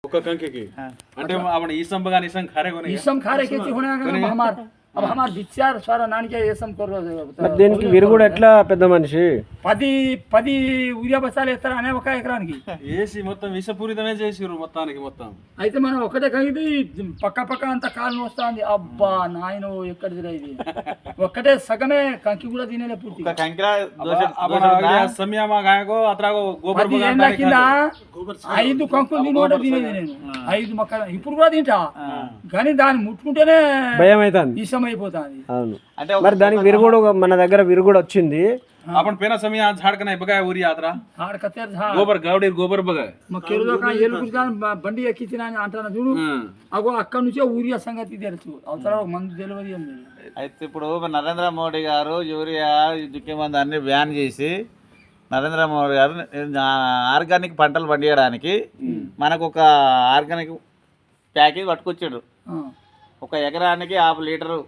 ఒక కంకి అంటే आपण ईसम बघा ईसम खारे कोणी ईसम खारे किती होणार अब हमार विचार सारा नानिके ఏసం కొర్ర దీనికి విరుగుడు ఎట్లా పెద్ద మనిషి 10 యూరియా బస్తాలు వేస్తారు అనే ఒక ఎకరానికి ఏసి మొత్తం విషపూరితమే చేసిరు మొత్తానికి మొత్తం అయితే మనం ఒకటే కలిగి పక్క అంత కాలు వస్తుంది అబ్బా నాయనో ఎక్కడిదిరా ఇది ఒక్కటే సగమే కంకి కూడా తినేలే పూర్తి కంకిరా సమయ మా గాయకో అత్రాగో గోబర్ బగా కింద 5 కంకులు తినోట తినేది నేను 5 మొక్క ఇప్పుడు కూడా తింటా కానీ దాన్ని ముట్టుకుంటేనే భయం అవుతుంది అయిపోతుంది. అవును అంటే మరి దానికి విరుగుడు మన దగ్గర విరుగుడు వచ్చింది. आपण पेना समय आज झाड का नाही बघा उरी यात्रा झाड कतेर झाड गोबर गावडी गोबर बघा मग केरलो का ఏలుగురిగా బండి ఎక్కించిన అంటాను చూడు అగో అక్కడ నుంచే ఊరియా సంగతి తెలుసు అవతల మందు తెలియదు ఏం లేదు. అయితే ఇప్పుడు నరేంద్ర మోడీ గారు యూరియా దుక్కి మందు అన్ని బ్యాన్ చేసి నరేంద్ర మోడీ గారు ఆర్గానిక్ పంటలు పండించడానికి మనకు ఒక ఆర్గానిక్ ప్యాకేజ్ పట్టుకొచ్చాడు. ఒక ఎకరానికి 50 లీటరు